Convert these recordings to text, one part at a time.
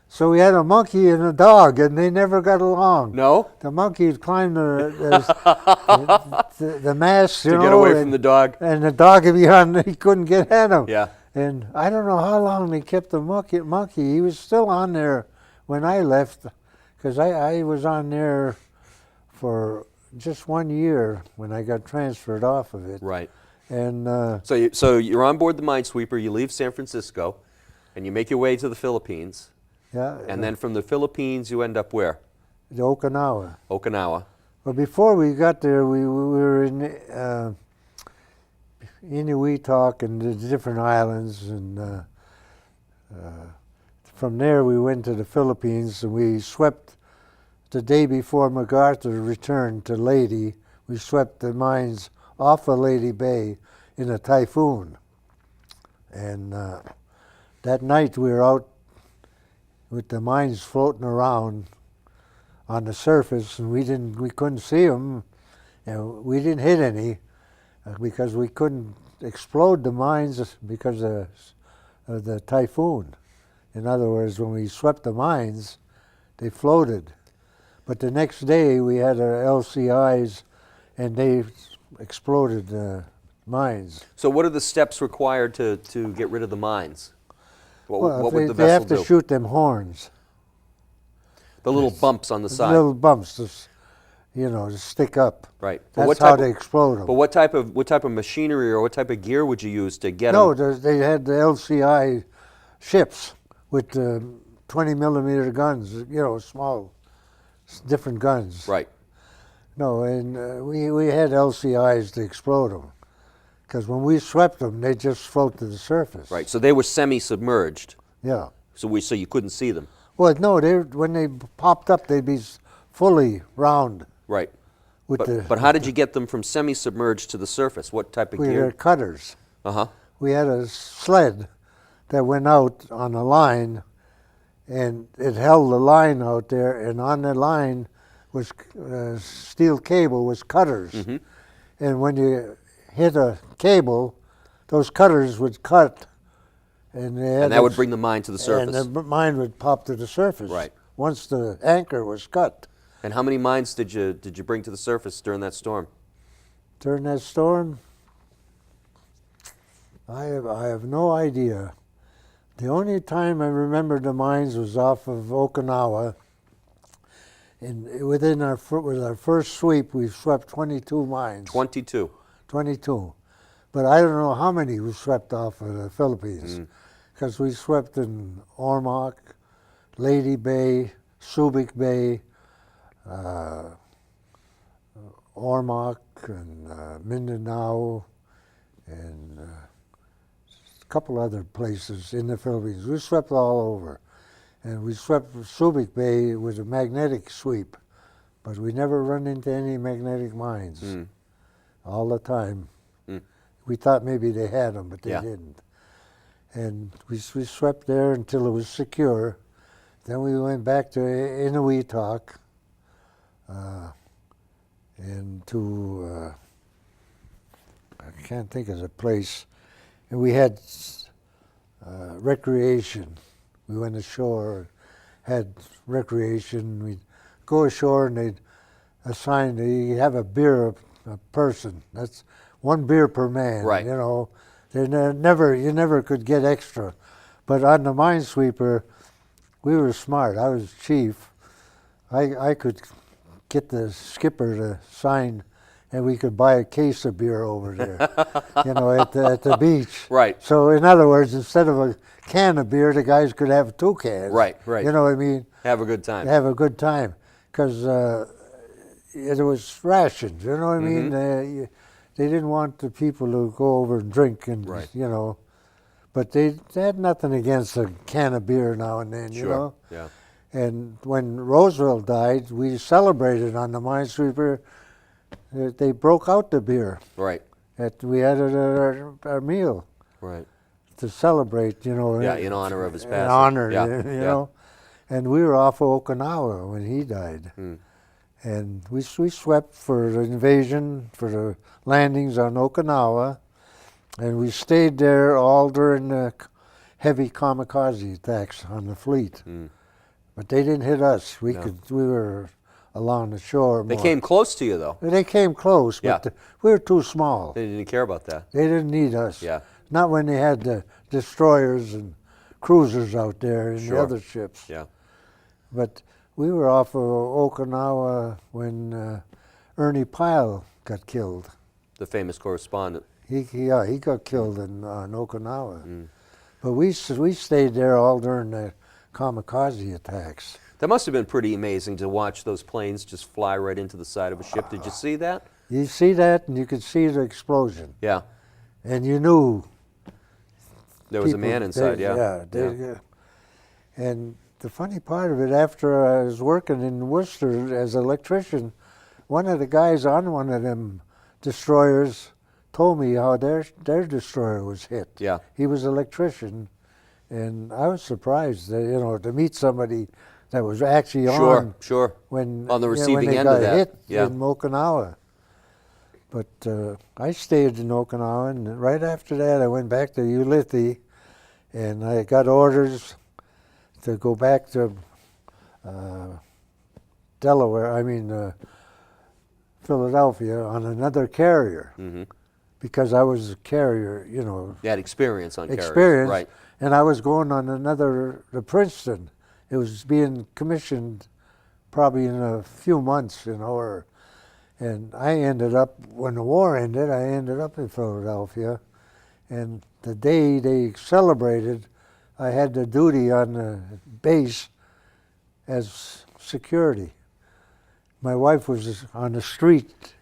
So we had a monkey and a dog, and they never got along. No? The monkey would climb the mast, To get away from the dog? and the dog would be on. He couldn't get at him. Yeah. And I don't know how long they kept the monkey. He was still on there when I left, because I was on there for just 1 year when I got transferred off of it. Right. And So you're on board the Minesweeper, you leave San Francisco, and you make your way to the Philippines. yeah, And then from the Philippines, you end up where? the Okinawa. Okinawa. But before we got there, we were in Inuitak and the different islands, and from there we went to the Philippines, and we swept the day before MacArthur returned to Leyte. We swept the mines off of Leyte Bay in a typhoon, and that night we were out with the mines floating around on the surface, and we couldn't see them, and we didn't hit any because we couldn't explode the mines because of the typhoon. In other words, when we swept the mines, they floated. But the next day we had our LCIs, and they exploded the mines. So what are the steps required to get rid of the mines? What would the they have vessel to do? shoot them horns. The little bumps on the side. Little bumps, to stick up. Right. But That's what how type they of, explode them. But what type of machinery or what type of gear would you use to get No, them? they had the LCI ships with 20 millimeter guns, small, different guns. Right. No, and we had LCIs to explode them, because when we swept them, they just float to the surface. Right. So they were semi-submerged. Yeah. So you couldn't see them. Well, no, when they popped up, they'd be fully round. Right. With But how did you get them from semi-submerged to the surface? What type of we gear? had cutters. Uh-huh. We had a sled that went out on a line, and it held the line out there, and on the line was steel cable was cutters. Mm-hmm. And when you hit a cable, those cutters would cut, and And that would bring the mine to the surface. And the mine would pop to the surface. Right. Once the anchor was cut. And how many mines did you bring to the surface during that storm? During that storm, I have no idea. The only time I remember the mines was off of Okinawa. And with our first sweep, we swept 22 mines. 22. 22. But I don't know how many we swept off of the Philippines, because we swept in Ormoc, Leyte Bay, Subic Bay, Ormoc, and Mindanao, and a couple other places in the Philippines. We swept all over. And we swept Subic Bay with a magnetic sweep, but we never run into any magnetic mines all the time. We thought maybe they had them, but they didn't. And we swept there until it was secure. Then we went back to Inuitak and to, I can't think of the place, and we had recreation. We went ashore, had recreation. We'd go ashore and they'd assign, you have a beer a person. That's one beer per man. Right. You never could get extra. But on the Minesweeper, we were smart. I was chief. I could get the skipper to sign, and we could buy a case of beer over there, at the beach. Right. So in other words, instead of a can of beer, the guys could have 2 cans. Right. You know what I mean? Have a good time. Have a good time, because it was rations. You know what I mean? They didn't want the people to go over and drink, and but they had nothing against a can of beer now and then. Sure. Yeah. And when Roosevelt died, we celebrated on the Minesweeper. They broke out the beer. Right. We had it at our meal. Right. To celebrate, Yeah, in honor of his passing. In honor, Yeah. And we were off of Okinawa when he died. And we swept for the invasion, for the landings on Okinawa, and we stayed there all during the heavy kamikaze attacks on the fleet. but they didn't hit us. We No. were along the shore They more. came close to you, though. They came close, but Yeah. we were too small. They didn't care about that. They didn't need us. Yeah. Not when they had the destroyers and cruisers out there and Sure. the other ships. Yeah. But we were off of Okinawa when Ernie Pyle got killed. The famous correspondent. He got killed on Okinawa. Mm. But we stayed there all during the kamikaze attacks. That must have been pretty amazing to watch those planes just fly right into the side of a ship. Did you see that? You see that, and you could see the explosion, Yeah. and you knew There was a people- man inside, they- yeah. yeah. And the funny part of it, after I was working in Worcester as an electrician, one of the guys on one of them destroyers told me how their destroyer was hit. Yeah. He was an electrician, and I was surprised that, to meet somebody that was actually Sure, on sure. when On the when receiving they end got of that. hit Yeah. in Okinawa. But I stayed in Okinawa, and right after that I went back to Ulithi, and I got orders to go back to Philadelphia on another carrier, Mm-hmm. because I was a carrier, You had experience on carriers. experience, Right. and I was going on the Princeton. It was being commissioned probably in a few months, and I ended up, when the war ended, I ended up in Philadelphia, and the day they celebrated, I had the duty on the base as security. My wife was on the street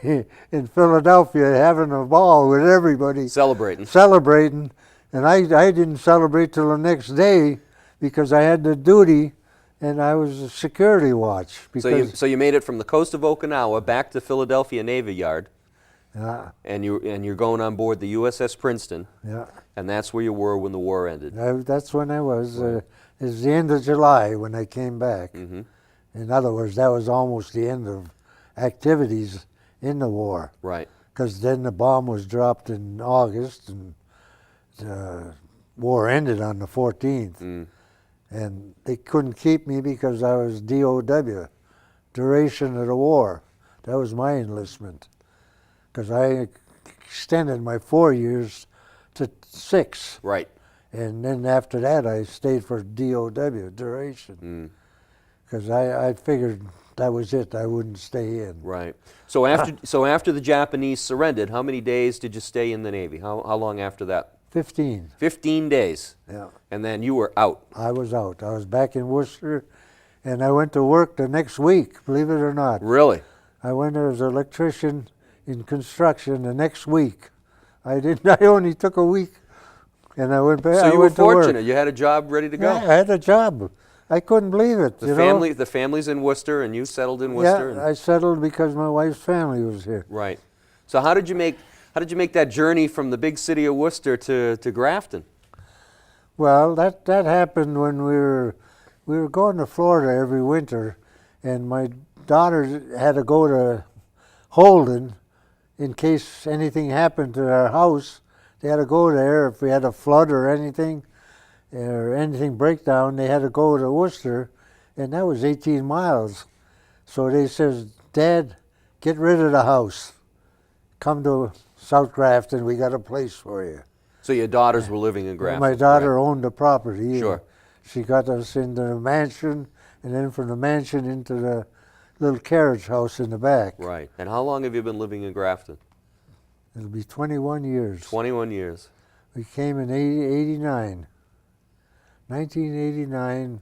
in Philadelphia having a ball with everybody, Celebrating. celebrating, and I didn't celebrate till the next day because I had the duty, and I was a security watch. Because So you made it from the coast of Okinawa back to Philadelphia Navy Yard, and you're going on board the USS Princeton, yeah, and that's where you were when the war ended. that's when I was. It was the end of July when I came back. Mm-hmm. In other words, that was almost the end of activities in the war, Right. because then the bomb was dropped in August, and the war ended on the 14th. Mm. And they couldn't keep me because I was DOW, duration of the war. That was my enlistment, because I extended my 4 years to 6. Right. And then after that, I stayed for DOW, duration, Mm. because I figured that was it. I wouldn't stay in. Right. So after the Japanese surrendered, how many days did you stay in the Navy? How long after that? 15, 15 days. yeah. And then you were out. I was out. I was back in Worcester, and I went to work the next week, believe it or not. Really? I went as an electrician in construction the next week. I only took a week, and I went back. So I you were went to work. fortunate. You had a job ready to go. Yeah, I had a job. I couldn't believe it. The family's in Worcester, and you settled in Worcester. Yeah, I settled because my wife's family was here. Right. So how did you make that journey from the big city of Worcester to Grafton? Well, that happened when we were going to Florida every winter, and my daughter had to go to Holden in case anything happened to our house. They had to go there if we had a flood or anything breakdown. They had to go to Worcester, and that was 18 miles. So they says, "Dad, get rid of the house. Come to South Grafton. We got a place for you." So your daughters were living in Grafton. My daughter right? owned the property. Sure. And she got us into the mansion, and then from the mansion into the little carriage house in the back. Right. And how long have you been living in Grafton? It'll be 21 years. 21 years. We came in 1989. 1989.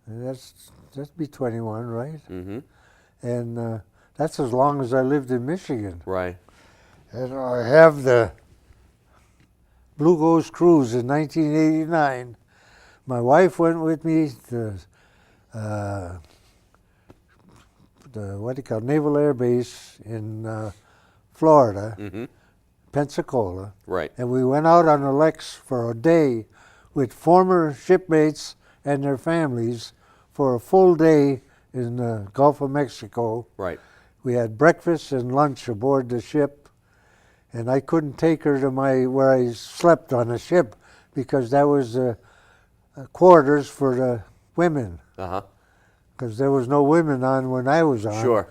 That'd be 21, right? Mm-hmm. And that's as long as I lived in Michigan. Right. And I have the Blue Ghost Cruise in 1989. My wife went with me to the Naval Air Base in Florida, Mm-hmm. Pensacola, Right. and we went out on the Lex for a day with former shipmates and their families for a full day in the Gulf of Mexico. Right. We had breakfast and lunch aboard the ship, and I couldn't take her to where I slept on the ship because that was quarters for the women, Uh-huh. because there was no women on when I was on. Sure.